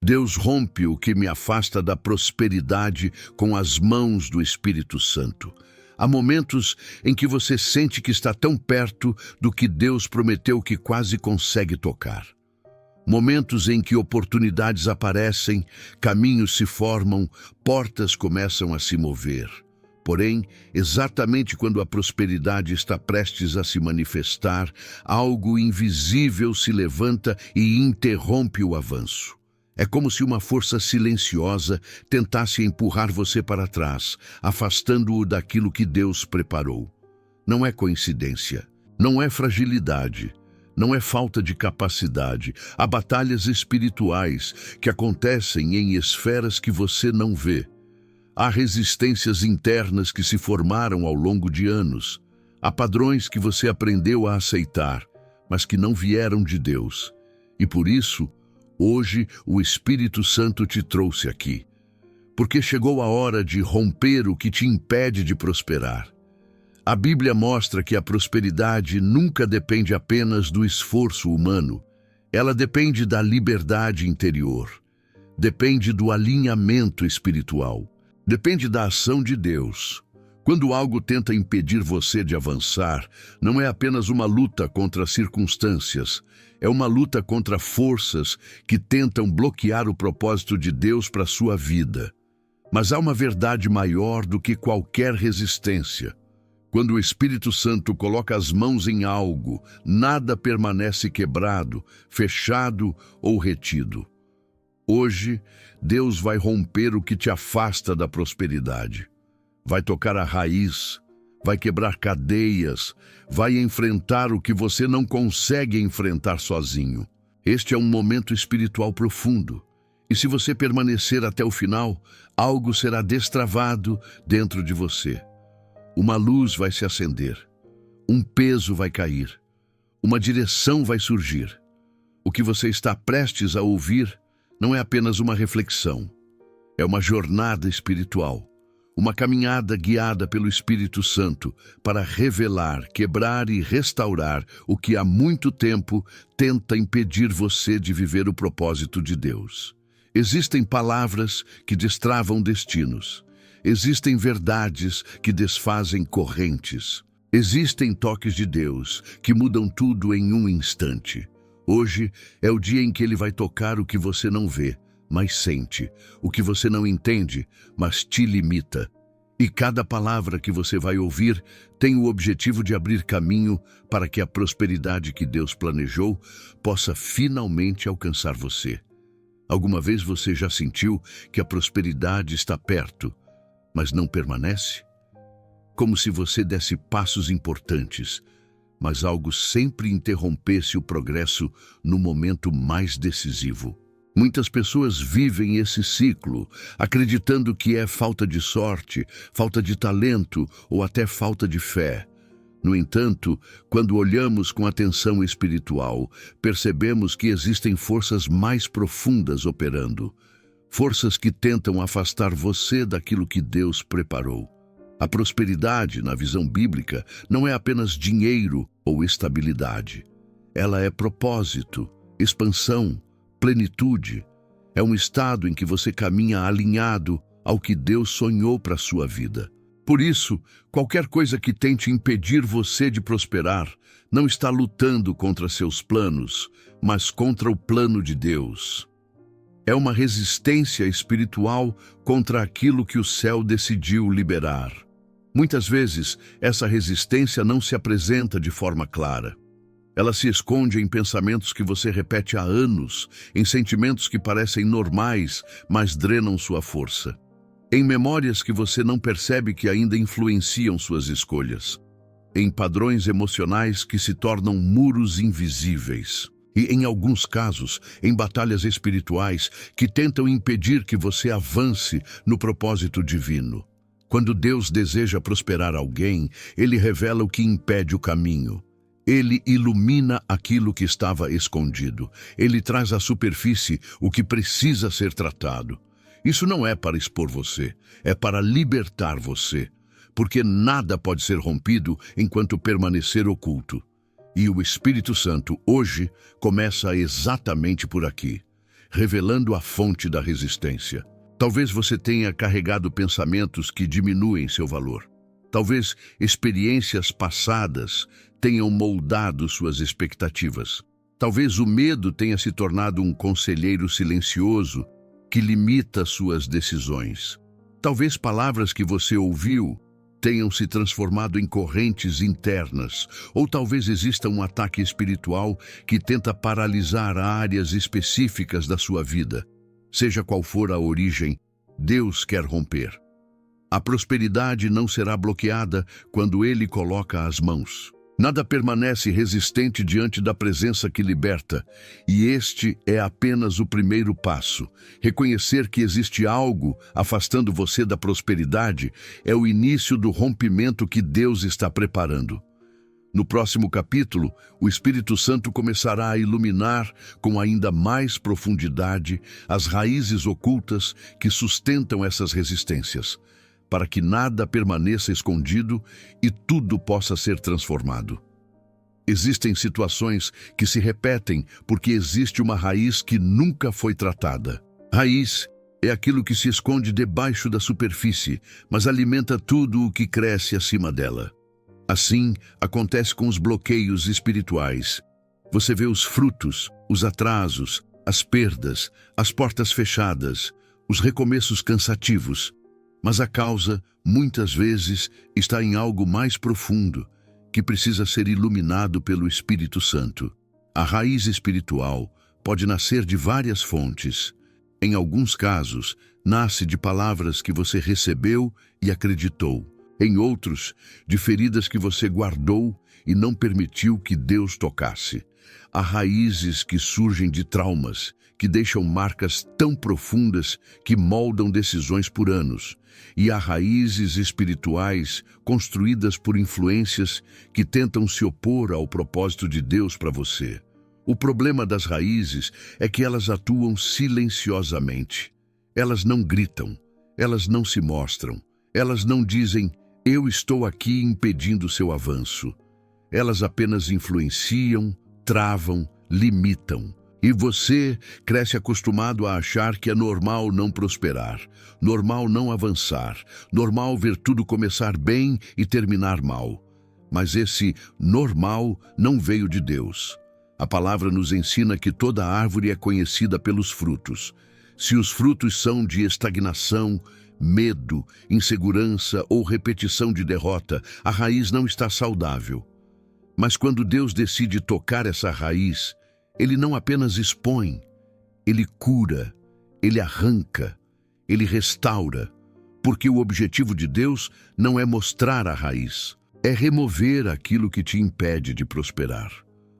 Deus rompe o que me afasta da prosperidade com as mãos do Espírito Santo. Há momentos em que você sente que está tão perto do que Deus prometeu que quase consegue tocar. Momentos em que oportunidades aparecem, caminhos se formam, portas começam a se mover. Porém, exatamente quando a prosperidade está prestes a se manifestar, algo invisível se levanta e interrompe o avanço. É como se uma força silenciosa tentasse empurrar você para trás, afastando-o daquilo que Deus preparou. Não é coincidência, não é fragilidade, não é falta de capacidade. Há batalhas espirituais que acontecem em esferas que você não vê. Há resistências internas que se formaram ao longo de anos. Há padrões que você aprendeu a aceitar, mas que não vieram de Deus. E por isso, hoje o Espírito Santo te trouxe aqui, porque chegou a hora de romper o que te impede de prosperar. A Bíblia mostra que a prosperidade nunca depende apenas do esforço humano. Ela depende da liberdade interior, depende do alinhamento espiritual, depende da ação de Deus. Quando algo tenta impedir você de avançar, não é apenas uma luta contra as circunstâncias, é uma luta contra forças que tentam bloquear o propósito de Deus para a sua vida. Mas há uma verdade maior do que qualquer resistência. Quando o Espírito Santo coloca as mãos em algo, nada permanece quebrado, fechado ou retido. Hoje, Deus vai romper o que te afasta da prosperidade. Vai tocar a raiz, vai quebrar cadeias, vai enfrentar o que você não consegue enfrentar sozinho. Este é um momento espiritual profundo. E se você permanecer até o final, algo será destravado dentro de você. Uma luz vai se acender, um peso vai cair, uma direção vai surgir. O que você está prestes a ouvir não é apenas uma reflexão, é uma jornada espiritual. Uma caminhada guiada pelo Espírito Santo para revelar, quebrar e restaurar o que há muito tempo tenta impedir você de viver o propósito de Deus. Existem palavras que destravam destinos. Existem verdades que desfazem correntes. Existem toques de Deus que mudam tudo em um instante. Hoje é o dia em que Ele vai tocar o que você não vê, mas sente, o que você não entende, mas te limita. E cada palavra que você vai ouvir tem o objetivo de abrir caminho para que a prosperidade que Deus planejou possa finalmente alcançar você. Alguma vez você já sentiu que a prosperidade está perto, mas não permanece? Como se você desse passos importantes, mas algo sempre interrompesse o progresso no momento mais decisivo. Muitas pessoas vivem esse ciclo, acreditando que é falta de sorte, falta de talento ou até falta de fé. No entanto, quando olhamos com atenção espiritual, percebemos que existem forças mais profundas operando, forças que tentam afastar você daquilo que Deus preparou. A prosperidade, na visão bíblica, não é apenas dinheiro ou estabilidade. Ela é propósito, expansão, plenitude. É um estado em que você caminha alinhado ao que Deus sonhou para a sua vida. Por isso, qualquer coisa que tente impedir você de prosperar não está lutando contra seus planos, mas contra o plano de Deus. É uma resistência espiritual contra aquilo que o céu decidiu liberar. Muitas vezes, essa resistência não se apresenta de forma clara. Ela se esconde em pensamentos que você repete há anos, em sentimentos que parecem normais, mas drenam sua força. Em memórias que você não percebe que ainda influenciam suas escolhas. Em padrões emocionais que se tornam muros invisíveis. E, em alguns casos, em batalhas espirituais que tentam impedir que você avance no propósito divino. Quando Deus deseja prosperar alguém, Ele revela o que impede o caminho. Ele ilumina aquilo que estava escondido. Ele traz à superfície o que precisa ser tratado. Isso não é para expor você, é para libertar você, porque nada pode ser rompido enquanto permanecer oculto. E o Espírito Santo, hoje, começa exatamente por aqui. revelando a fonte da resistência. Talvez você tenha carregado pensamentos que diminuem seu valor. Talvez experiências passadas tenham moldado suas expectativas. Talvez o medo tenha se tornado um conselheiro silencioso que limita suas decisões. Talvez palavras que você ouviu tenham se transformado em correntes internas, ou talvez exista um ataque espiritual que tenta paralisar áreas específicas da sua vida. Seja qual for a origem, Deus quer romper. A prosperidade não será bloqueada quando Ele coloca as mãos. Nada permanece resistente diante da presença que liberta, e este é apenas o primeiro passo. Reconhecer que existe algo afastando você da prosperidade é o início do rompimento que Deus está preparando. No próximo capítulo, o Espírito Santo começará a iluminar com ainda mais profundidade as raízes ocultas que sustentam essas resistências, para que nada permaneça escondido e tudo possa ser transformado. Existem situações que se repetem porque existe uma raiz que nunca foi tratada. Raiz é aquilo que se esconde debaixo da superfície, mas alimenta tudo o que cresce acima dela. Assim, acontece com os bloqueios espirituais. Você vê os frutos, os atrasos, as perdas, as portas fechadas, os recomeços cansativos. Mas a causa, muitas vezes, está em algo mais profundo, que precisa ser iluminado pelo Espírito Santo. A raiz espiritual pode nascer de várias fontes. Em alguns casos, nasce de palavras que você recebeu e acreditou. Em outros, de feridas que você guardou e não permitiu que Deus tocasse. Há raízes que surgem de traumas, que deixam marcas tão profundas que moldam decisões por anos. E há raízes espirituais construídas por influências que tentam se opor ao propósito de Deus para você. O problema das raízes é que elas atuam silenciosamente. Elas não gritam, elas não se mostram, elas não dizem, eu estou aqui impedindo seu avanço. Elas apenas influenciam, travam, limitam. E você cresce acostumado a achar que é normal não prosperar, normal não avançar, normal ver tudo começar bem e terminar mal. Mas esse normal não veio de Deus. A palavra nos ensina que toda árvore é conhecida pelos frutos. Se os frutos são de estagnação, medo, insegurança ou repetição de derrota, a raiz não está saudável. Mas quando Deus decide tocar essa raiz, Ele não apenas expõe, Ele cura, Ele arranca, Ele restaura, porque o objetivo de Deus não é mostrar a raiz, é remover aquilo que te impede de prosperar.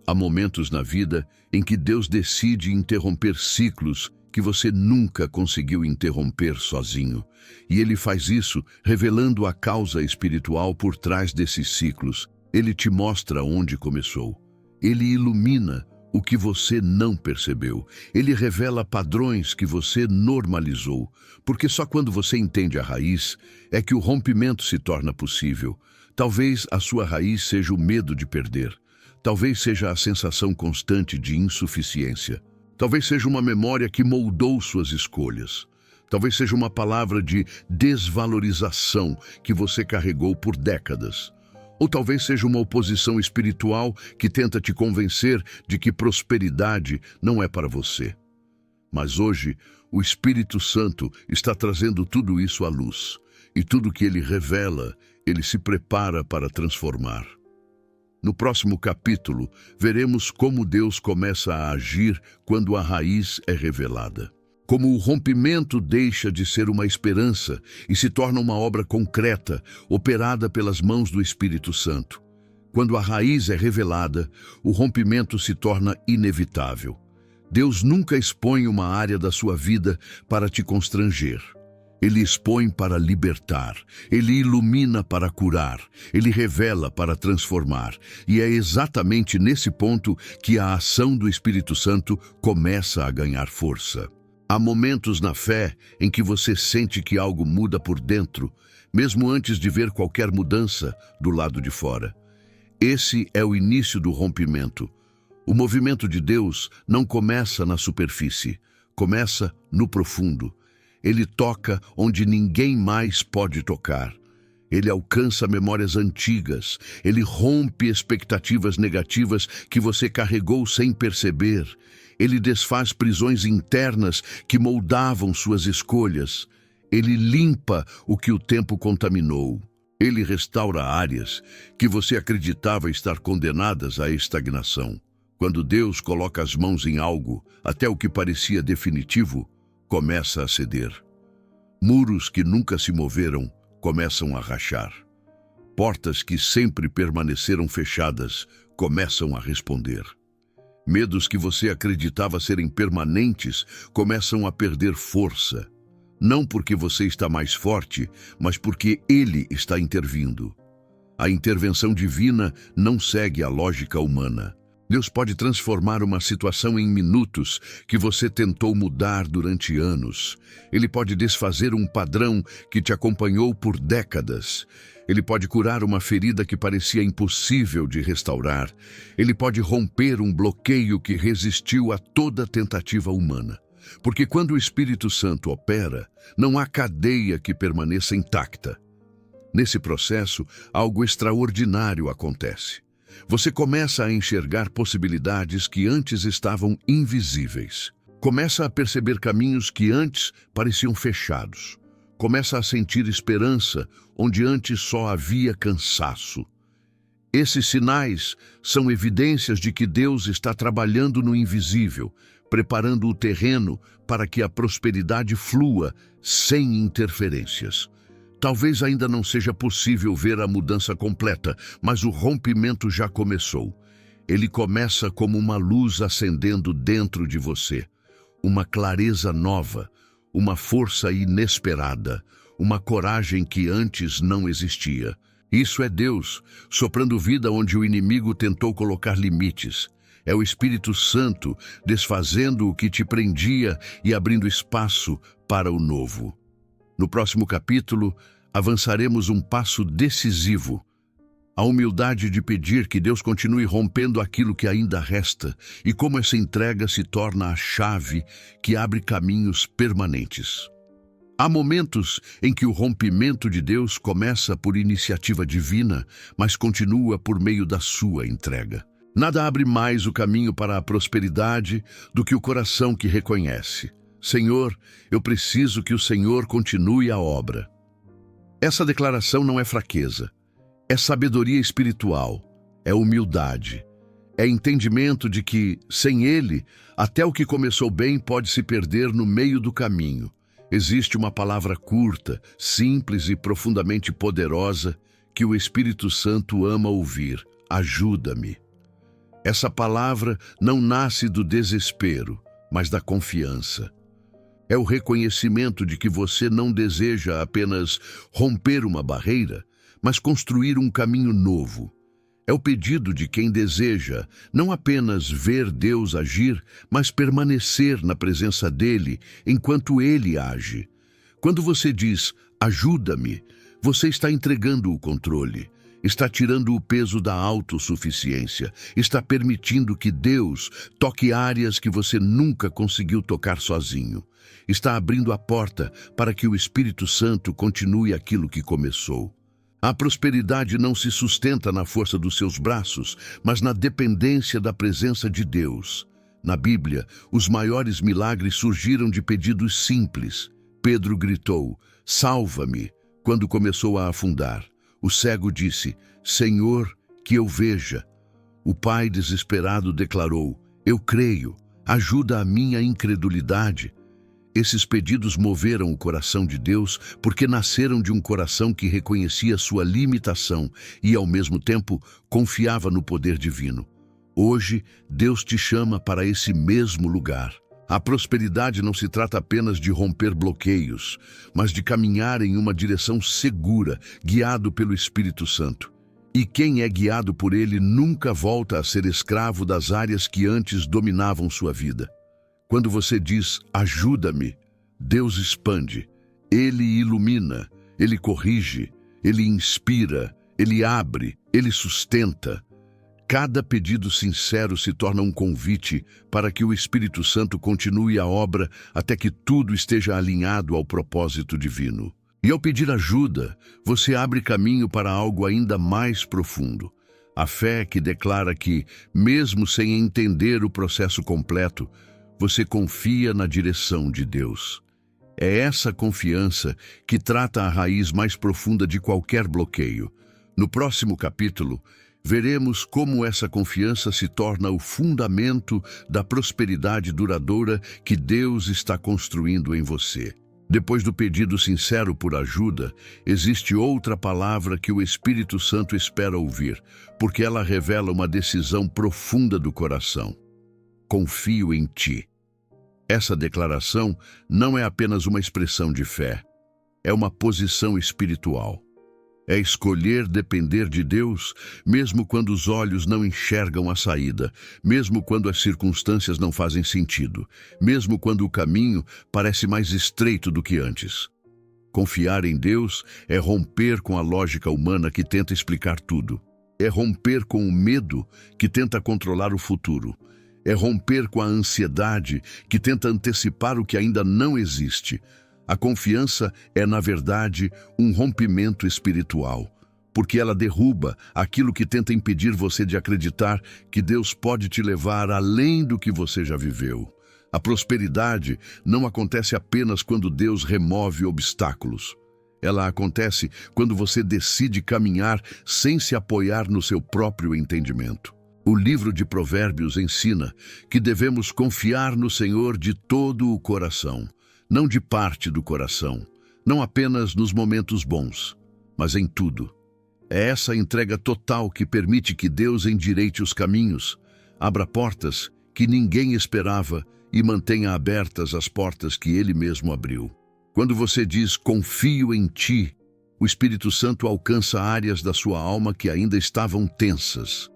Há momentos na vida em que Deus decide interromper ciclos que você nunca conseguiu interromper sozinho, e Ele faz isso revelando a causa espiritual por trás desses ciclos. Ele te mostra onde começou, Ele ilumina o que você não percebeu. Ele revela padrões que você normalizou, porque só quando você entende a raiz é que o rompimento se torna possível. Talvez a sua raiz seja o medo de perder. Talvez seja a sensação constante de insuficiência. Talvez seja uma memória que moldou suas escolhas. Talvez seja uma palavra de desvalorização que você carregou por décadas. Ou talvez seja uma oposição espiritual que tenta te convencer de que prosperidade não é para você. Mas hoje, o Espírito Santo está trazendo tudo isso à luz. E tudo que Ele revela, Ele se prepara para transformar. No próximo capítulo, veremos como Deus começa a agir quando a raiz é revelada. Como o rompimento deixa de ser uma esperança e se torna uma obra concreta, operada pelas mãos do Espírito Santo. Quando a raiz é revelada, o rompimento se torna inevitável. Deus nunca expõe uma área da sua vida para te constranger. Ele expõe para libertar, Ele ilumina para curar, Ele revela para transformar. E é exatamente nesse ponto que a ação do Espírito Santo começa a ganhar força. Há momentos na fé em que você sente que algo muda por dentro, mesmo antes de ver qualquer mudança do lado de fora. Esse é o início do rompimento. O movimento de Deus não começa na superfície, começa no profundo. Ele toca onde ninguém mais pode tocar. Ele alcança memórias antigas. Ele rompe expectativas negativas que você carregou sem perceber. Ele desfaz prisões internas que moldavam suas escolhas. Ele limpa o que o tempo contaminou. Ele restaura áreas que você acreditava estar condenadas à estagnação. Quando Deus coloca as mãos em algo, até o que parecia definitivo começa a ceder. Muros que nunca se moveram começam a rachar. Portas que sempre permaneceram fechadas começam a responder. Medos que você acreditava serem permanentes começam a perder força. Não porque você está mais forte, mas porque Ele está intervindo. A intervenção divina não segue a lógica humana. Deus pode transformar uma situação em minutos que você tentou mudar durante anos. Ele pode desfazer um padrão que te acompanhou por décadas. Ele pode curar uma ferida que parecia impossível de restaurar. Ele pode romper um bloqueio que resistiu a toda tentativa humana. Porque quando o Espírito Santo opera, não há cadeia que permaneça intacta. Nesse processo, algo extraordinário acontece. Você começa a enxergar possibilidades que antes estavam invisíveis. Começa a perceber caminhos que antes pareciam fechados. Começa a sentir esperança onde antes só havia cansaço. Esses sinais são evidências de que Deus está trabalhando no invisível, preparando o terreno para que a prosperidade flua sem interferências. Talvez ainda não seja possível ver a mudança completa, mas o rompimento já começou. Ele começa como uma luz acendendo dentro de você. Uma clareza nova, uma força inesperada, uma coragem que antes não existia. Isso é Deus, soprando vida onde o inimigo tentou colocar limites. É o Espírito Santo desfazendo o que te prendia e abrindo espaço para o novo. No próximo capítulo, avançaremos um passo decisivo. A humildade de pedir que Deus continue rompendo aquilo que ainda resta e como essa entrega se torna a chave que abre caminhos permanentes. Há momentos em que o rompimento de Deus começa por iniciativa divina, mas continua por meio da sua entrega. Nada abre mais o caminho para a prosperidade do que o coração que reconhece: Senhor, eu preciso que o Senhor continue a obra. Essa declaração não é fraqueza, é sabedoria espiritual, é humildade, é entendimento de que, sem Ele, até o que começou bem pode se perder no meio do caminho. Existe uma palavra curta, simples e profundamente poderosa que o Espírito Santo ama ouvir: ajuda-me. Essa palavra não nasce do desespero, mas da confiança. É o reconhecimento de que você não deseja apenas romper uma barreira, mas construir um caminho novo. É o pedido de quem deseja não apenas ver Deus agir, mas permanecer na presença dele enquanto ele age. Quando você diz, ajuda-me, você está entregando o controle, está tirando o peso da autossuficiência, está permitindo que Deus toque áreas que você nunca conseguiu tocar sozinho. Está abrindo a porta para que o Espírito Santo continue aquilo que começou. A prosperidade não se sustenta na força dos seus braços, mas na dependência da presença de Deus. Na Bíblia, os maiores milagres surgiram de pedidos simples. Pedro gritou, salva-me, quando começou a afundar. O cego disse, Senhor, que eu veja. O pai desesperado declarou, eu creio, ajuda a minha incredulidade. Esses pedidos moveram o coração de Deus porque nasceram de um coração que reconhecia sua limitação e, ao mesmo tempo, confiava no poder divino. Hoje, Deus te chama para esse mesmo lugar. A prosperidade não se trata apenas de romper bloqueios, mas de caminhar em uma direção segura, guiado pelo Espírito Santo. E quem é guiado por ele nunca volta a ser escravo das áreas que antes dominavam sua vida. Quando você diz, ajuda-me, Deus expande, Ele ilumina, Ele corrige, Ele inspira, Ele abre, Ele sustenta. Cada pedido sincero se torna um convite para que o Espírito Santo continue a obra até que tudo esteja alinhado ao propósito divino. E ao pedir ajuda, você abre caminho para algo ainda mais profundo. A fé que declara que, mesmo sem entender o processo completo, você confia na direção de Deus. É essa confiança que trata a raiz mais profunda de qualquer bloqueio. No próximo capítulo, veremos como essa confiança se torna o fundamento da prosperidade duradoura que Deus está construindo em você. Depois do pedido sincero por ajuda, existe outra palavra que o Espírito Santo espera ouvir, porque ela revela uma decisão profunda do coração. Confio em ti. Essa declaração não é apenas uma expressão de fé, é uma posição espiritual. É escolher depender de Deus, mesmo quando os olhos não enxergam a saída, mesmo quando as circunstâncias não fazem sentido, mesmo quando o caminho parece mais estreito do que antes. Confiar em Deus é romper com a lógica humana que tenta explicar tudo. É romper com o medo que tenta controlar o futuro. É romper com a ansiedade que tenta antecipar o que ainda não existe. A confiança é, na verdade, um rompimento espiritual, porque ela derruba aquilo que tenta impedir você de acreditar que Deus pode te levar além do que você já viveu. A prosperidade não acontece apenas quando Deus remove obstáculos. Ela acontece quando você decide caminhar sem se apoiar no seu próprio entendimento. O livro de Provérbios ensina que devemos confiar no Senhor de todo o coração. Não de parte do coração, não apenas nos momentos bons, mas em tudo. É essa entrega total que permite que Deus endireite os caminhos, abra portas que ninguém esperava e mantenha abertas as portas que Ele mesmo abriu. Quando você diz confio em ti, o Espírito Santo alcança áreas da sua alma que ainda estavam tensas.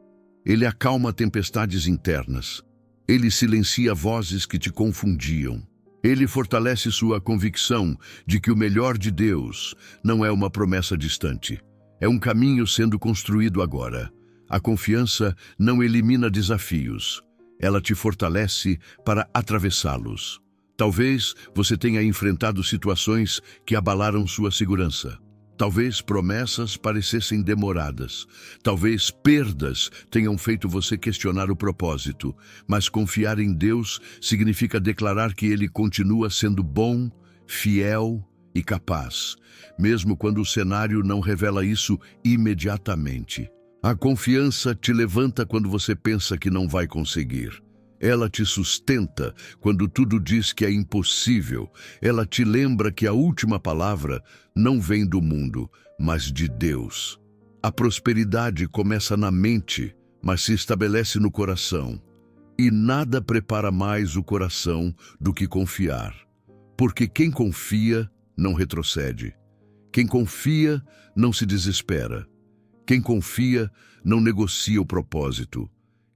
Ele acalma tempestades internas. Ele silencia vozes que te confundiam. Ele fortalece sua convicção de que o melhor de Deus não é uma promessa distante. É um caminho sendo construído agora. A confiança não elimina desafios. Ela te fortalece para atravessá-los. Talvez você tenha enfrentado situações que abalaram sua segurança. Talvez promessas parecessem demoradas. Talvez perdas tenham feito você questionar o propósito. Mas confiar em Deus significa declarar que Ele continua sendo bom, fiel e capaz, mesmo quando o cenário não revela isso imediatamente. A confiança te levanta quando você pensa que não vai conseguir. Ela te sustenta quando tudo diz que é impossível. Ela te lembra que a última palavra não vem do mundo, mas de Deus. A prosperidade começa na mente, mas se estabelece no coração. E nada prepara mais o coração do que confiar. Porque quem confia não retrocede. Quem confia não se desespera. Quem confia não negocia o propósito.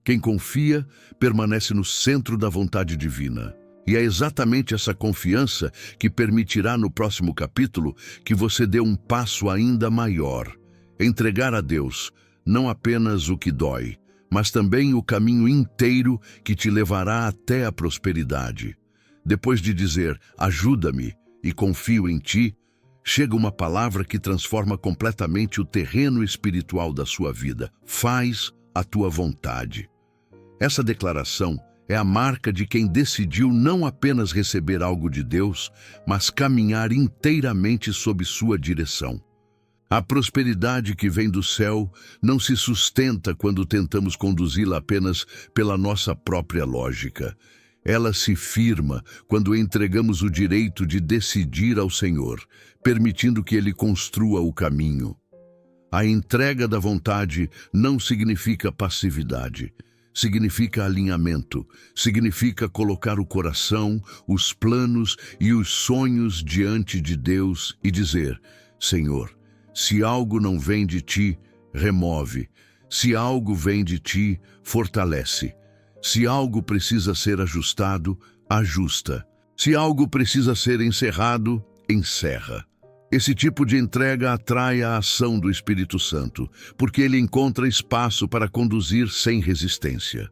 Quem confia permanece no centro da vontade divina. E é exatamente essa confiança que permitirá no próximo capítulo que você dê um passo ainda maior. Entregar a Deus não apenas o que dói, mas também o caminho inteiro que te levará até a prosperidade. Depois de dizer, ajuda-me e confio em ti, chega uma palavra que transforma completamente o terreno espiritual da sua vida. Faz a tua vontade. Essa declaração é a marca de quem decidiu não apenas receber algo de Deus, mas caminhar inteiramente sob sua direção. A prosperidade que vem do céu não se sustenta quando tentamos conduzi-la apenas pela nossa própria lógica. Ela se firma quando entregamos o direito de decidir ao Senhor, permitindo que Ele construa o caminho. A entrega da vontade não significa passividade. Significa alinhamento, significa colocar o coração, os planos e os sonhos diante de Deus e dizer, Senhor, se algo não vem de ti, remove. Se algo vem de ti, fortalece. Se algo precisa ser ajustado, ajusta. Se algo precisa ser encerrado, encerra. Esse tipo de entrega atrai a ação do Espírito Santo, porque ele encontra espaço para conduzir sem resistência.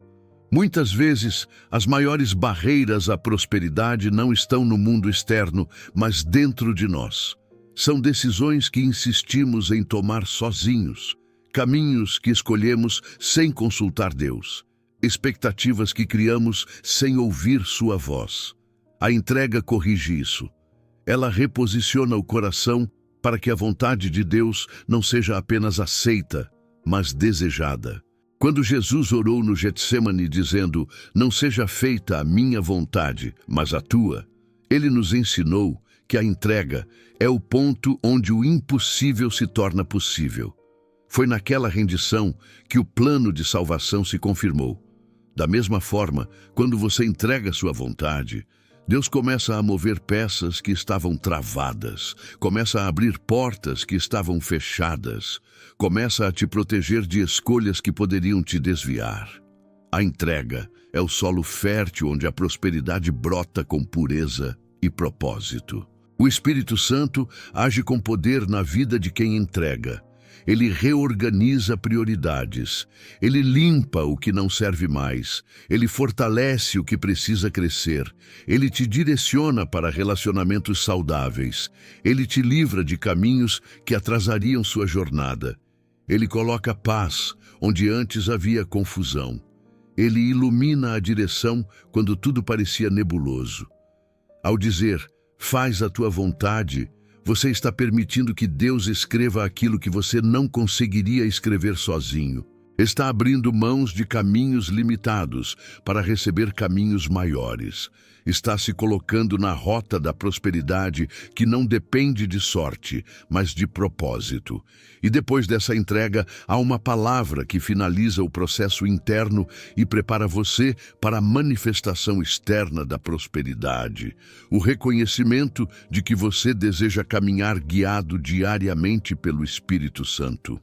Muitas vezes, as maiores barreiras à prosperidade não estão no mundo externo, mas dentro de nós. São decisões que insistimos em tomar sozinhos, caminhos que escolhemos sem consultar Deus, expectativas que criamos sem ouvir sua voz. A entrega corrige isso. Ela reposiciona o coração para que a vontade de Deus não seja apenas aceita, mas desejada. Quando Jesus orou no Getsêmani dizendo, não seja feita a minha vontade, mas a tua, ele nos ensinou que a entrega é o ponto onde o impossível se torna possível. Foi naquela rendição que o plano de salvação se confirmou. Da mesma forma, quando você entrega sua vontade, Deus começa a mover peças que estavam travadas, começa a abrir portas que estavam fechadas, começa a te proteger de escolhas que poderiam te desviar. A entrega é o solo fértil onde a prosperidade brota com pureza e propósito. O Espírito Santo age com poder na vida de quem entrega. Ele reorganiza prioridades, ele limpa o que não serve mais, ele fortalece o que precisa crescer, ele te direciona para relacionamentos saudáveis, ele te livra de caminhos que atrasariam sua jornada. Ele coloca paz onde antes havia confusão. Ele ilumina a direção quando tudo parecia nebuloso. Ao dizer, faz a tua vontade, você está permitindo que Deus escreva aquilo que você não conseguiria escrever sozinho. Está abrindo mãos de caminhos limitados para receber caminhos maiores. Está se colocando na rota da prosperidade que não depende de sorte, mas de propósito. E depois dessa entrega, há uma palavra que finaliza o processo interno e prepara você para a manifestação externa da prosperidade. O reconhecimento de que você deseja caminhar guiado diariamente pelo Espírito Santo.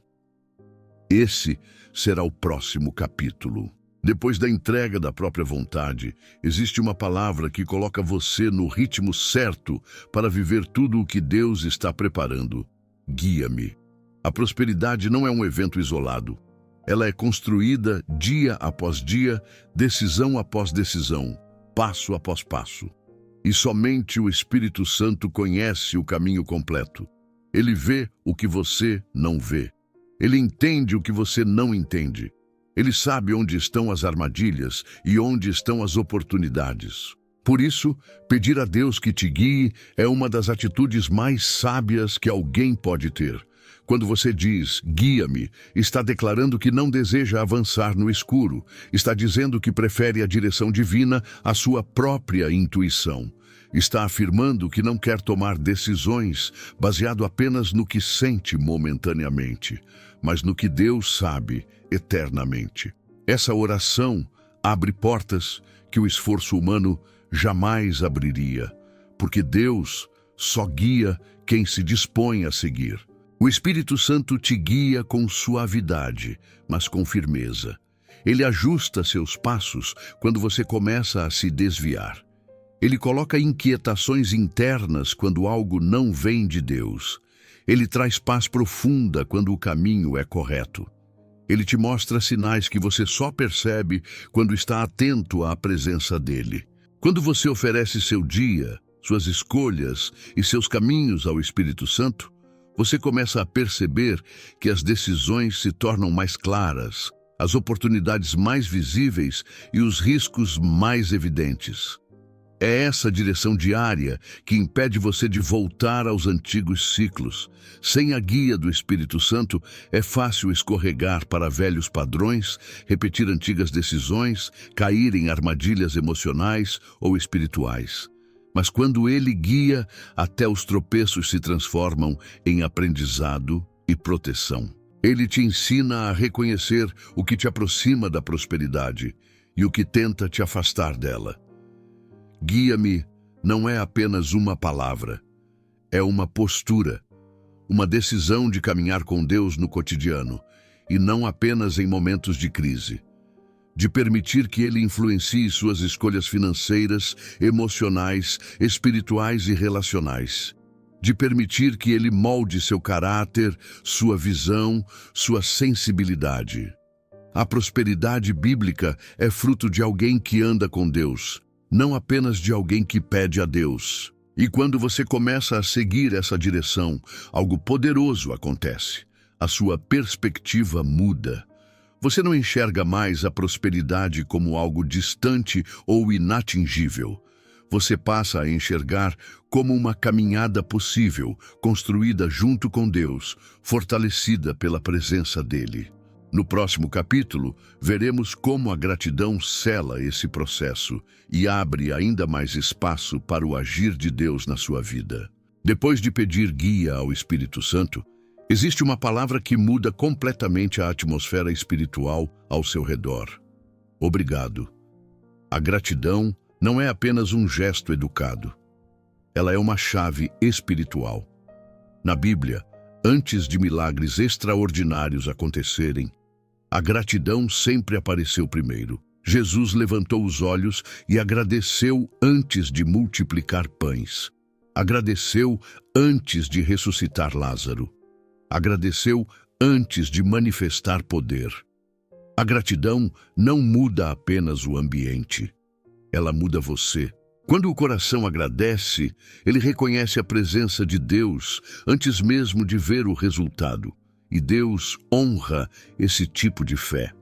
Esse será o próximo capítulo. Depois da entrega da própria vontade, existe uma palavra que coloca você no ritmo certo para viver tudo o que Deus está preparando. Guia-me. A prosperidade não é um evento isolado. Ela é construída dia após dia, decisão após decisão, passo após passo. E somente o Espírito Santo conhece o caminho completo. Ele vê o que você não vê. Ele entende o que você não entende. Ele sabe onde estão as armadilhas e onde estão as oportunidades. Por isso, pedir a Deus que te guie é uma das atitudes mais sábias que alguém pode ter. Quando você diz, guia-me, está declarando que não deseja avançar no escuro, está dizendo que prefere a direção divina à sua própria intuição. Está afirmando que não quer tomar decisões baseado apenas no que sente momentaneamente, mas no que Deus sabe eternamente. Essa oração abre portas que o esforço humano jamais abriria, porque Deus só guia quem se dispõe a seguir. O Espírito Santo te guia com suavidade, mas com firmeza. Ele ajusta seus passos quando você começa a se desviar. Ele coloca inquietações internas quando algo não vem de Deus. Ele traz paz profunda quando o caminho é correto. Ele te mostra sinais que você só percebe quando está atento à presença dele. Quando você oferece seu dia, suas escolhas e seus caminhos ao Espírito Santo, você começa a perceber que as decisões se tornam mais claras, as oportunidades mais visíveis e os riscos mais evidentes. É essa direção diária que impede você de voltar aos antigos ciclos. Sem a guia do Espírito Santo, é fácil escorregar para velhos padrões, repetir antigas decisões, cair em armadilhas emocionais ou espirituais. Mas quando ele guia, até os tropeços se transformam em aprendizado e proteção. Ele te ensina a reconhecer o que te aproxima da prosperidade e o que tenta te afastar dela. Guia-me não é apenas uma palavra, é uma postura, uma decisão de caminhar com Deus no cotidiano, e não apenas em momentos de crise. De permitir que Ele influencie suas escolhas financeiras, emocionais, espirituais e relacionais. de permitir que Ele molde seu caráter, sua visão, sua sensibilidade. A prosperidade bíblica é fruto de alguém que anda com Deus, não apenas de alguém que pede a Deus. E quando você começa a seguir essa direção, algo poderoso acontece. A sua perspectiva muda. Você não enxerga mais a prosperidade como algo distante ou inatingível. Você passa a enxergar como uma caminhada possível, construída junto com Deus, fortalecida pela presença dEle. No próximo capítulo, veremos como a gratidão sela esse processo e abre ainda mais espaço para o agir de Deus na sua vida. Depois de pedir guia ao Espírito Santo, existe uma palavra que muda completamente a atmosfera espiritual ao seu redor. Obrigado. A gratidão não é apenas um gesto educado. Ela é uma chave espiritual. Na Bíblia, antes de milagres extraordinários acontecerem, a gratidão sempre apareceu primeiro. Jesus levantou os olhos e agradeceu antes de multiplicar pães. Agradeceu antes de ressuscitar Lázaro. Agradeceu antes de manifestar poder. A gratidão não muda apenas o ambiente. Ela muda você. Quando o coração agradece, ele reconhece a presença de Deus antes mesmo de ver o resultado. E Deus honra esse tipo de fé.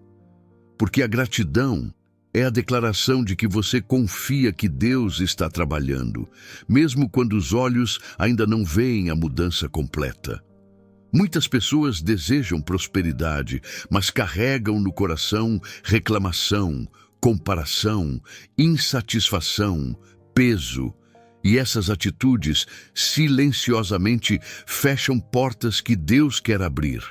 Porque a gratidão é a declaração de que você confia que Deus está trabalhando, mesmo quando os olhos ainda não veem a mudança completa. Muitas pessoas desejam prosperidade, mas carregam no coração reclamação, comparação, insatisfação, peso. E essas atitudes silenciosamente fecham portas que Deus quer abrir.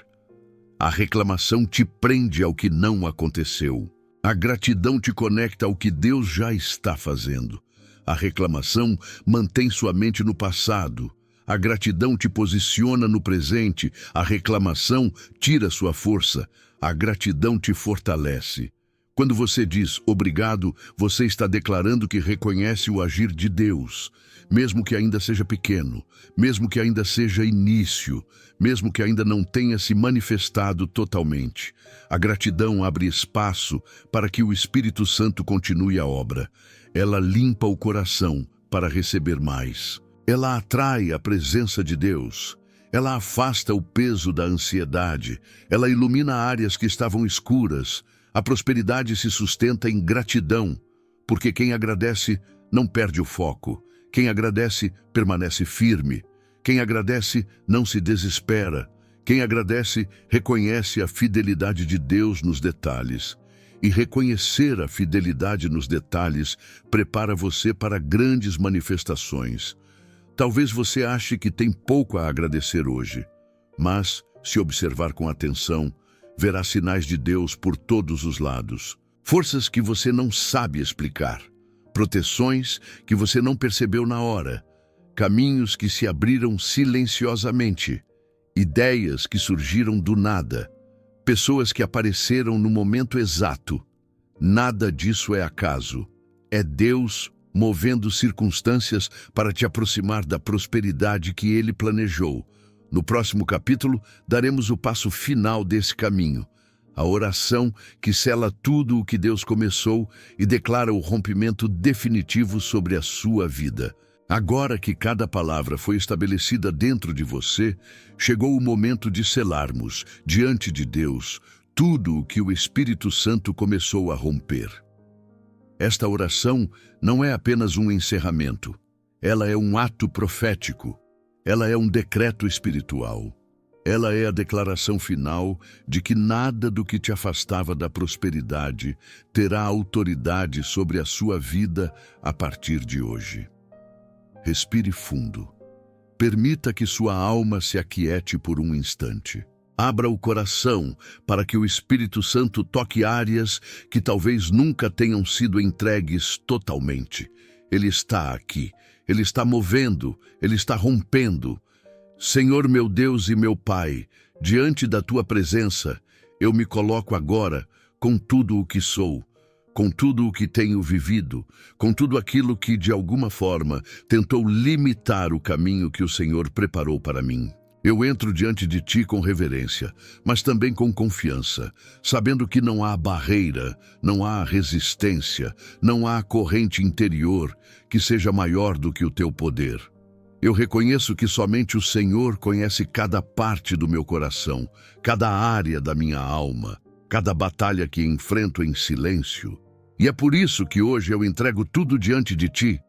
A reclamação te prende ao que não aconteceu. A gratidão te conecta ao que Deus já está fazendo. A reclamação mantém sua mente no passado. A gratidão te posiciona no presente. A reclamação tira sua força. A gratidão te fortalece. Quando você diz obrigado, você está declarando que reconhece o agir de Deus, mesmo que ainda seja pequeno, mesmo que ainda seja início, mesmo que ainda não tenha se manifestado totalmente. A gratidão abre espaço para que o Espírito Santo continue a obra. Ela limpa o coração para receber mais. Ela atrai a presença de Deus. Ela afasta o peso da ansiedade. Ela ilumina áreas que estavam escuras. A prosperidade se sustenta em gratidão, porque quem agradece não perde o foco. Quem agradece permanece firme. Quem agradece não se desespera. Quem agradece reconhece a fidelidade de Deus nos detalhes. E reconhecer a fidelidade nos detalhes prepara você para grandes manifestações. Talvez você ache que tem pouco a agradecer hoje, mas, se observar com atenção, verá sinais de Deus por todos os lados. Forças que você não sabe explicar. Proteções que você não percebeu na hora. Caminhos que se abriram silenciosamente. Ideias que surgiram do nada. Pessoas que apareceram no momento exato. Nada disso é acaso. É Deus movendo circunstâncias para te aproximar da prosperidade que Ele planejou. No próximo capítulo, daremos o passo final desse caminho. A oração que sela tudo o que Deus começou e declara o rompimento definitivo sobre a sua vida. Agora que cada palavra foi estabelecida dentro de você, chegou o momento de selarmos, diante de Deus, tudo o que o Espírito Santo começou a romper. Esta oração não é apenas um encerramento. Ela é um ato profético. Ela é um decreto espiritual. Ela é a declaração final de que nada do que te afastava da prosperidade terá autoridade sobre a sua vida a partir de hoje. Respire fundo. Permita que sua alma se aquiete por um instante. Abra o coração para que o Espírito Santo toque áreas que talvez nunca tenham sido entregues totalmente. Ele está aqui. Ele está movendo. Ele está rompendo. Senhor meu Deus e meu Pai, diante da Tua presença, eu me coloco agora com tudo o que sou. com tudo o que tenho vivido, com tudo aquilo que, de alguma forma, tentou limitar o caminho que o Senhor preparou para mim. Eu entro diante de Ti com reverência, mas também com confiança, sabendo que não há barreira, não há resistência, não há corrente interior que seja maior do que o Teu poder. Eu reconheço que somente o Senhor conhece cada parte do meu coração, cada área da minha alma, cada batalha que enfrento em silêncio. E é por isso que hoje eu entrego tudo diante de Ti.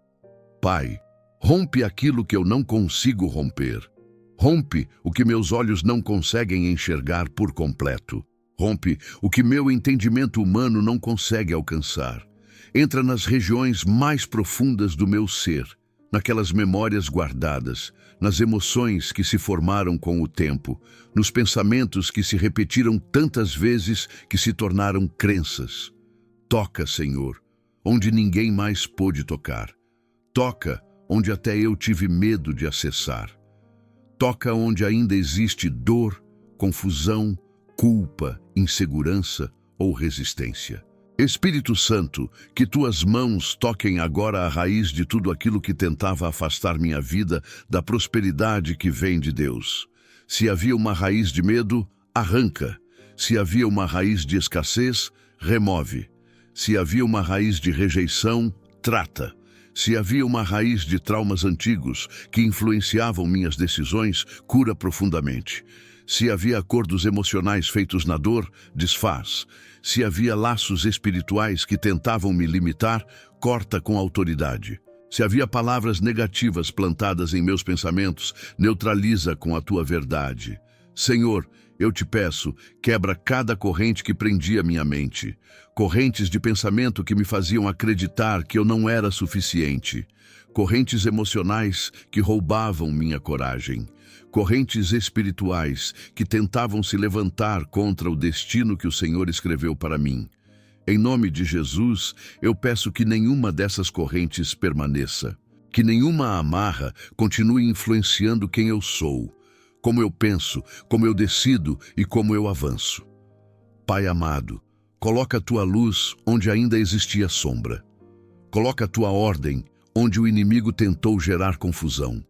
Pai, rompe aquilo que eu não consigo romper. Rompe o que meus olhos não conseguem enxergar por completo. Rompe o que meu entendimento humano não consegue alcançar. Entra nas regiões mais profundas do meu ser, naquelas memórias guardadas, nas emoções que se formaram com o tempo, nos pensamentos que se repetiram tantas vezes que se tornaram crenças. Toca, Senhor, onde ninguém mais pôde tocar. Toca onde até eu tive medo de acessar. Toca onde ainda existe dor, confusão, culpa, insegurança ou resistência. Espírito Santo, que Tuas mãos toquem agora a raiz de tudo aquilo que tentava afastar minha vida da prosperidade que vem de Deus. Se havia uma raiz de medo, arranca. Se havia uma raiz de escassez, remove. Se havia uma raiz de rejeição, trata. Se havia uma raiz de traumas antigos que influenciavam minhas decisões, cura profundamente. Se havia acordos emocionais feitos na dor, desfaz. Se havia laços espirituais que tentavam me limitar, corta com autoridade. Se havia palavras negativas plantadas em meus pensamentos, neutraliza com a Tua verdade. Senhor, eu te peço, quebra cada corrente que prendia minha mente. Correntes de pensamento que me faziam acreditar que eu não era suficiente. Correntes emocionais que roubavam minha coragem. Correntes espirituais que tentavam se levantar contra o destino que o Senhor escreveu para mim. Em nome de Jesus, eu peço que nenhuma dessas correntes permaneça. Que nenhuma amarra continue influenciando quem eu sou, como eu penso, como eu decido e como eu avanço. Pai amado, coloca a Tua luz onde ainda existia sombra. Coloca a Tua ordem onde o inimigo tentou gerar confusão.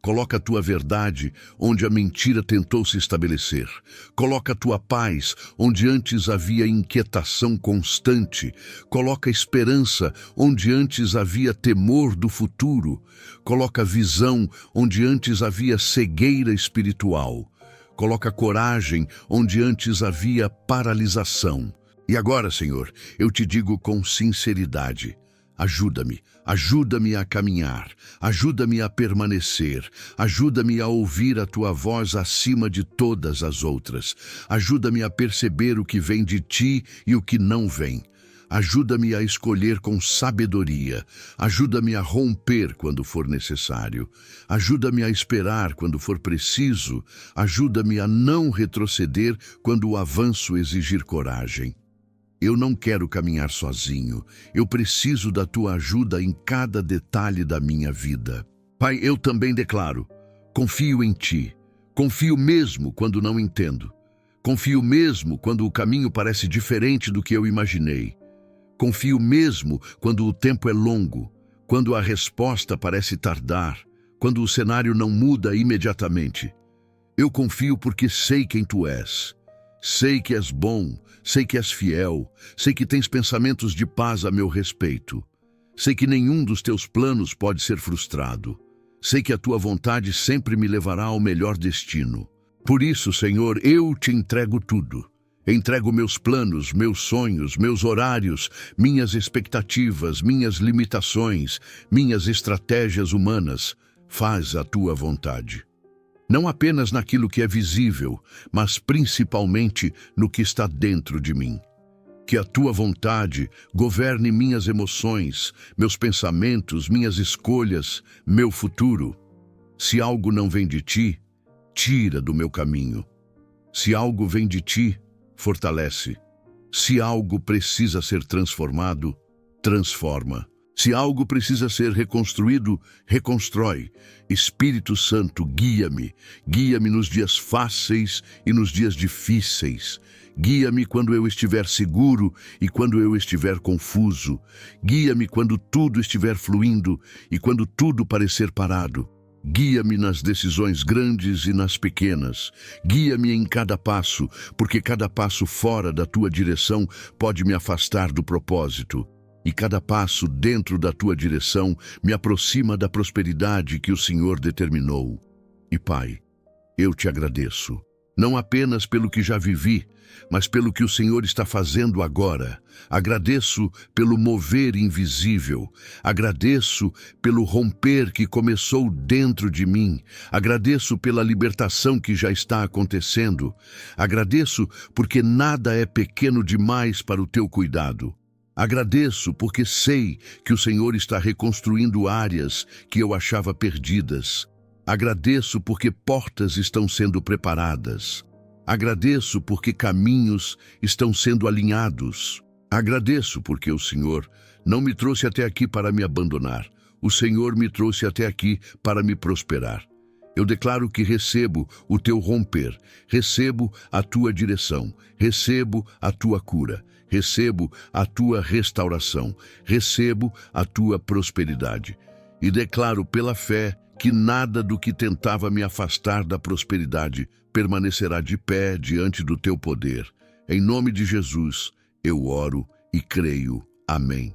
Coloca a Tua verdade onde a mentira tentou se estabelecer. Coloca a Tua paz onde antes havia inquietação constante. Coloca esperança onde antes havia temor do futuro. Coloca visão onde antes havia cegueira espiritual. Coloca coragem onde antes havia paralisação. E agora, Senhor, eu te digo com sinceridade: ajuda-me a caminhar, ajuda-me a permanecer, ajuda-me a ouvir a Tua voz acima de todas as outras, ajuda-me a perceber o que vem de Ti e o que não vem. Ajuda-me a escolher com sabedoria, ajuda-me a romper quando for necessário, ajuda-me a esperar quando for preciso, ajuda-me a não retroceder quando o avanço exigir coragem. Eu não quero caminhar sozinho. Eu preciso da Tua ajuda em cada detalhe da minha vida. Pai, eu também declaro: confio em Ti. Confio mesmo quando não entendo. Confio mesmo quando o caminho parece diferente do que eu imaginei. Confio mesmo quando o tempo é longo, quando a resposta parece tardar, quando o cenário não muda imediatamente. Eu confio porque sei quem Tu és. Sei que és bom, sei que és fiel, sei que tens pensamentos de paz a meu respeito. Sei que nenhum dos Teus planos pode ser frustrado. Sei que a Tua vontade sempre me levará ao melhor destino. Por isso, Senhor, eu te entrego tudo. Entrego meus planos, meus sonhos, meus horários, minhas expectativas, minhas limitações, minhas estratégias humanas. Faz a Tua vontade. Não apenas naquilo que é visível, mas principalmente no que está dentro de mim. Que a Tua vontade governe minhas emoções, meus pensamentos, minhas escolhas, meu futuro. Se algo não vem de Ti, tira do meu caminho. Se algo vem de Ti, fortalece. Se algo precisa ser transformado, transforma. Se algo precisa ser reconstruído, reconstrói. Espírito Santo, guia-me. Guia-me nos dias fáceis e nos dias difíceis. Guia-me quando eu estiver seguro e quando eu estiver confuso. Guia-me quando tudo estiver fluindo e quando tudo parecer parado. Guia-me nas decisões grandes e nas pequenas. Guia-me em cada passo, porque cada passo fora da tua direção pode me afastar do propósito. E cada passo dentro da tua direção me aproxima da prosperidade que o Senhor determinou. E Pai, eu te agradeço, não apenas pelo que já vivi, mas pelo que o Senhor está fazendo agora. Agradeço pelo mover invisível. Agradeço pelo romper que começou dentro de mim. Agradeço pela libertação que já está acontecendo. Agradeço porque nada é pequeno demais para o teu cuidado. Agradeço porque sei que o Senhor está reconstruindo áreas que eu achava perdidas. Agradeço porque portas estão sendo preparadas. Agradeço porque caminhos estão sendo alinhados. Agradeço porque o Senhor não me trouxe até aqui para me abandonar. O Senhor me trouxe até aqui para me prosperar. Eu declaro que recebo o teu romper, recebo a tua direção, recebo a tua cura. Recebo a tua restauração, recebo a tua prosperidade. E declaro pela fé que nada do que tentava me afastar da prosperidade permanecerá de pé diante do teu poder. Em nome de Jesus, eu oro e creio. Amém.